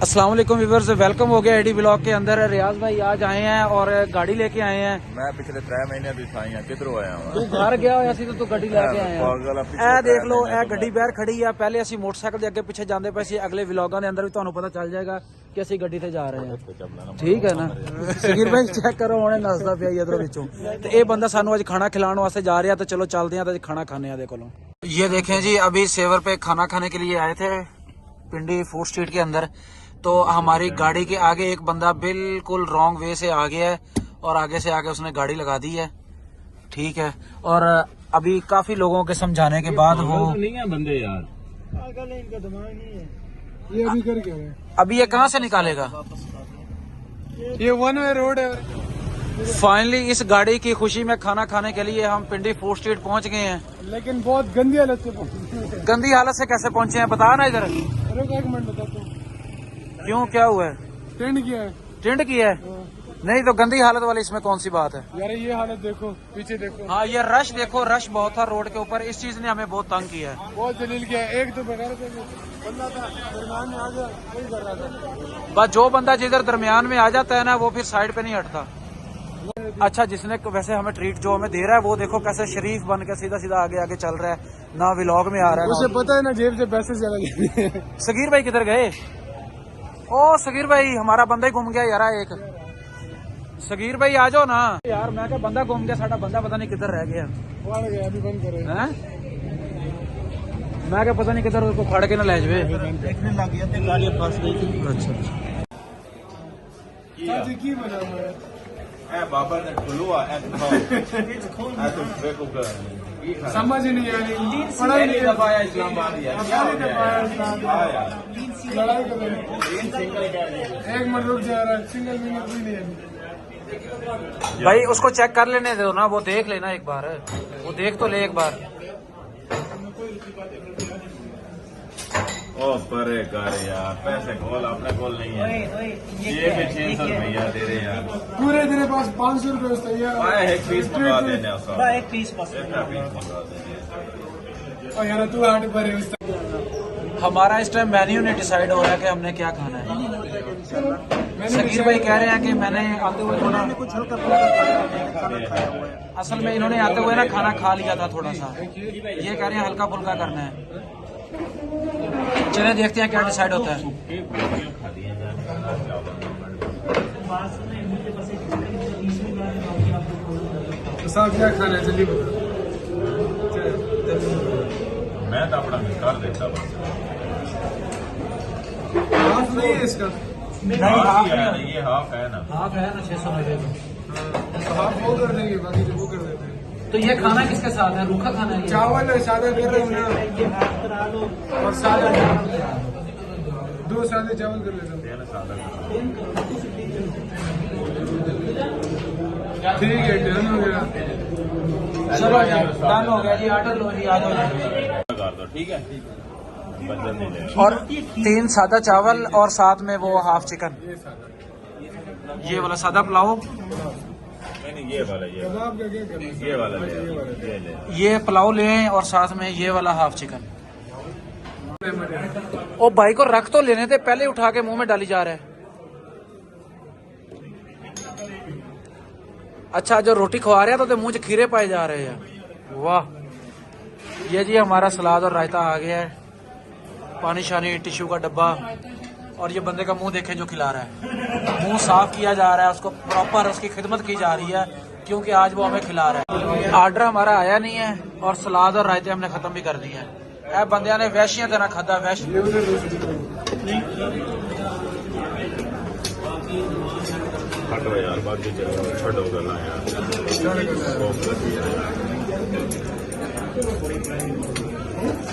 अस्सलाम वालेकुम viewers, welcome हो गया एडी ब्लॉग के अंदर। रियाज भाई आज आए हैं और गाड़ी लेके आए हैं। मैं पिछले 3 महीने भी था किधरों आया हूं। तू घर गया होया सी तो तू ਗੱਡੀ ਲੈ ਕੇ ਆਏ ਆ। ਇਹ ਦੇਖ ਲਓ, ਇਹ ਗੱਡੀ ਬਾਹਰ ਖੜੀ ਆ। ਪਹਿਲੇ ਅਸੀਂ ਮੋਟਰਸਾਈਕਲ ਦੇ ਅੱਗੇ ਪਿੱਛੇ ਜਾਂਦੇ ਪਏ ਸੀ। ਅਗਲੇ ਵਲੌਗਾਂ ਦੇ ਅੰਦਰ ਵੀ ਤੁਹਾਨੂੰ ਪਤਾ ਚੱਲ ਜਾਏਗਾ ਕਿ ਅਸੀਂ ਗੱਡੀ ਤੇ ਜਾ ਰਹੇ ਹਾਂ। ਠੀਕ ਹੈ ਨਾ ਸਗੀਰ ਭਾਈ, ਚੈੱਕ ਕਰੋ ਹੁਣੇ ਨਸਦਾ ਪਿਆ ਇਧਰੋਂ ਵਿੱਚੋਂ। ਤੇ ਇਹ ਬੰਦਾ ਸਾਨੂੰ ਅੱਜ ਖਾਣਾ ਖਿਲਾਉਣ ਵਾਸਤੇ ਜਾ ਰਿਹਾ। तो चलो चलते हैं, तो खाना खाने हैं। देखो ये देखें जी, अभी सेवर पे खाना खाने के लिए आए थे पिंडी फूड स्ट्रीट के अंदर। तो हमारी गाड़ी के आगे एक बंदा बिल्कुल रॉन्ग वे से आ गया है और आगे से आके उसने गाड़ी लगा दी है। ठीक है, और अभी काफी लोगों के समझाने के बाद वो नहीं है बंदे यार, इनका दिमाग नहीं है। ये अभी कर क्या है? अभी ये कहाँ से निकालेगा? ये वन वे रोड है। फाइनली इस गाड़ी की खुशी में खाना खाने के लिए हम पिंडी फूड स्ट्रीट पहुंच गए हैं। लेकिन बहुत गंदी हालत से पहुंचे। गंदी हालत से कैसे पहुंचे हैं, बता ना इधर। रुक एक मिनट बताता हूँ। क्यों, क्या हुआ है? टेंट किया है। टेंट की है? नहीं तो गंदी हालत वाली इसमें कौन सी बात है यार, ये हालत देखो, पीछे देखो। हाँ, ये रश देखो, रश बहुत था रोड के ऊपर। इस चीज ने हमें बहुत तंग किया है। बहुत जलील किया है। एक तो बगैर बंदा था दरम्यान में आ गया, वही कर रहा था। बस जो बंदा जिधर दरमियान में आ जाता है ना, वो फिर साइड पे नहीं हटता। अच्छा, जिसने वैसे हमें ट्रीट जो हमें दे रहा है, वो देखो कैसे शरीफ बन के सीधा सीधा आगे आगे चल रहा है, ना व्लॉग में आ रहा है। उसे पता है ना, जेब से पैसे चला गए। सगीर भाई किधर गए? ओ सगीर भाई, हमारा बंदा ही गुम गया यार। एक सगीर भाई आ जाओ ना यार। मैं क्या बंदा गुम गया, साडा बंदा पता नहीं किधर रह गया। पड़ गया, अभी बंद करे हैं? मैं क्या पता नहीं किधर उसको फड़ के ना ले जावे। देखने लग गया थे, गाड़ी फंस गई थी। अच्छा की बना हुआ है बाबर ने खुलवा समझ ही नहीं आ रही। पढ़ा ही नहीं दबाया इस्लामाबाद लड़ाई कर रहे। एक मिनट रुक जा रहा है, सिंगल मिनट भी नहीं है। भाई उसको चेक कर लेने दो ना, वो देख लेना एक बार। वो देख तो ले एक बार। ओ परे कर यार, पैसे खोल, अपने खोल नहीं है। ये भी 600 रुपया दे रहे यार। पूरे तेरे पास 500 रुपये तैयार। एक पीस मंगा देने उसका। एक पीस बस। मंगा देने। और यार तू हाथ पर है। हमारा इस टाइम मेन्यू नहीं डिसाइड हो रहा है कि हमने क्या खाना है। सगीर भाई कह रहे हैं कि मैंने आते हुए थोड़ा कुछ असल में इन्होंने आते हुए ना खाना खा लिया था थोड़ा सा। ये कह रहे हैं हल्का फुल्का करना है। चलिए देखते हैं क्या डिसाइड होता है। साहब क्या खाना है, जल्दी बता। मैं तो अपना कर देता बस। हाफ नहीं है इसका। हाफ है ना, ये हाफ है ना। हाफ है ना 600 रुपये का। हाफ वो कर देंगे, बाकी जो वो कर देते हैं। तो ये खाना किसके साथ है? रूखा खाना है? चावल है, सादा कर रहे हो ना। और सादा 2 सादे चावल कर लेता हूँ। ठीक है, डन हो गया। चलो डन हो गया जी, ऑर्डर लो जी, आ जाओ। कर दो, ठीक है। बदल नहीं ले। और 3 सादा चावल और साथ में वो हाफ चिकन। ये वाला सादा पुलाव, नहीं, ये वाला कबाब का क्या करना है? ये वाला ले। ये पुलाव लें और साथ में ये वाला हाफ चिकन। ओ भाई को रख तो लेने थे, पहले उठा के मुंह में डाली जा रहा है। अच्छा, जो रोटी खवा रहे हैं तो मुंह से खीरे पाए जा रहे हैं। वाह। ये जी हमारा सलाद और रायता आ गया है, पानी शानी, टिश्यू का डब्बा। और ये बंदे का मुंह देखें जो खिला रहा है। मुंह साफ किया जा रहा है, उसको प्रॉपर उसकी खिदमत की जा रही है, क्योंकि आज वो हमें खिला रहा है। ऑर्डर हमारा आया नहीं है और सलाद और रायते हमने खत्म भी कर दिए हैं। ए बंदिया ने वैशियां तरह खादा। वैश हटो यार, बाकी छोड़ो करना यार।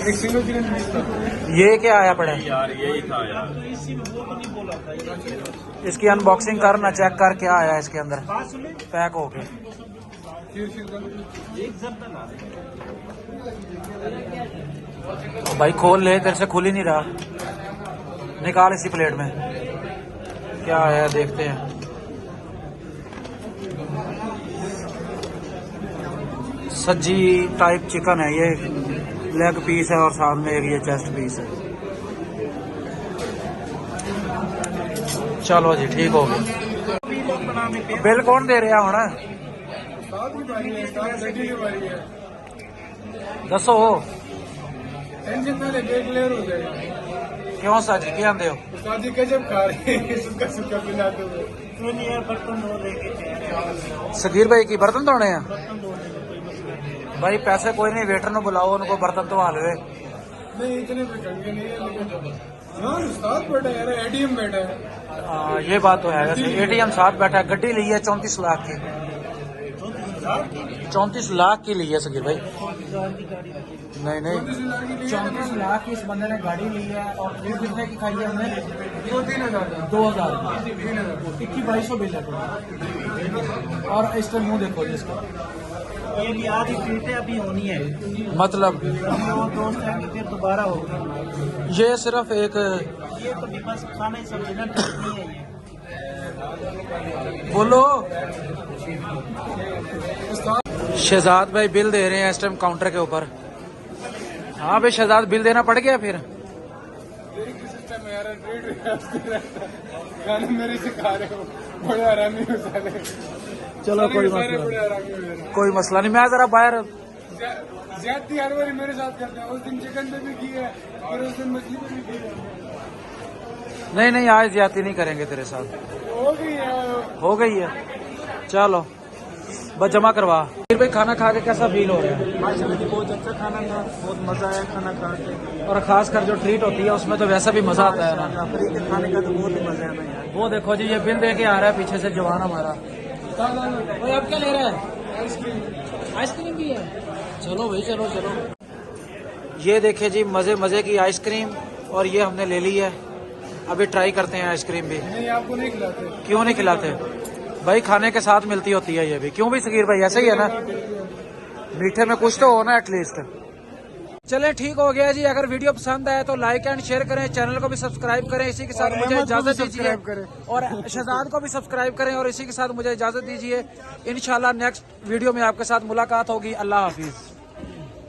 एक सिंगल चिकन। ये क्या आया पड़ा है यार, यही था यार। इसकी अनबॉक्सिंग करना, चेक कर क्या आया इसके अंदर पैक होके। भाई खोल ले, तेरे से खुल ही नहीं रहा। निकाल इसी प्लेट में क्या आया, देखते हैं। सज्जी टाइप चिकन है ये। लेग पीस है और साथ में एक ये चेस्ट पीस है। चलो जी ठीक हो गया। बिल कौन दे रहा होना साथ की बारी है, साथ गड्डी की बारी है। दसो टेंशन ना ले, क्लियर हो जाएगा। क्यों सा जी क्या आंदे हो? उस्ताद जी गजब खा रहे हैं, सुखा सुखा पिलाते हुए। सगीर भाई की बर्तन धोने हैं भाई, पैसे कोई नहीं, वेटर ने बुलाओ, उनको बर्तन धोवा ले। नहीं इतने पे खड़के नहीं है, लेकिन हाँ उस्ताद बैठा है, एडीएम बैठा है। ये बात तो है वैसे, एटीएम साथ बैठा है। गड्डी ली है 34 लाख की, 34 लाख की ली है सगीर भाई। नहीं नहीं 34 लाख की इस बंदे ने गाड़ी ली है। और फिर कितने की खाई है हमने? 2-3 हज़ार 2000 3,000 21-2200 बिल है total। और इसका मुंह देखो जी इसका, ये भी आधी सीटें अभी होनी है, मतलब वो दोस्त हैं फिर दोबारा होगा। ये सिर्फ एक ये तो बस खाना ही सब डिनर नहीं है ये। बोलो। शहजाद भाई बिल दे रहे हैं इस टाइम काउंटर के ऊपर। हाँ भाई शहजाद बिल देना पड़ गया फिर। सिस्टम है यार, खाना मेरे से खा रहे हो, बड़े आरामी हो साले। चलो कोई सारे मसला बड़े नहीं, आरामी हो जाना। कोई मसला नहीं। मैं जरा बाहर, ज्यादती हर बार मेरे साथ करते हैं। उस दिन चिकन पे भी की है और उस दिन मछली पे भी की है। नहीं नहीं आज ज्यादती नहीं करेंगे तेरे साथ। हो गई है। हो गई है, चलो बस जमा करवा। फिर भाई खाना खा के कैसा फील हो रहा है? बहुत अच्छा खाना था, बहुत मजा आया खाना खा के। और खास कर जो ट्रीट होती है उसमें तो वैसा भी मजा आता है ना। जाफरी के खाने का तो बहुत ही मजा है यार। वो देखो जी, ये बिल दे के आ रहा है पीछे से जवान हमारा। भाई आप क्या ले रहे हैं? आइसक्रीम भी है। चलो भाई चलो चलो। ये देखिए जी मजे मजे की आइसक्रीम, और ये हमने ले ली है। अभी ट्राई करते हैं आइसक्रीम भी। नहीं आपको नहीं खिलाते। क्यों नहीं खिलाते भाई? खाने के साथ मिलती होती है ये भी। क्यों भी सगीर भाई, ऐसे ही है ना, मीठे में कुछ तो हो ना एटलीस्ट। चले ठीक हो गया जी। अगर वीडियो पसंद आया तो लाइक एंड शेयर करें, चैनल को भी सब्सक्राइब करें। इसी के साथ मुझे इजाजत दीजिए, और शहजाद को भी सब्सक्राइब करें, और इसी के साथ मुझे इजाजत दीजिए। इंशाल्लाह नेक्स्ट वीडियो में आपके साथ मुलाकात होगी। अल्लाह हाफिज।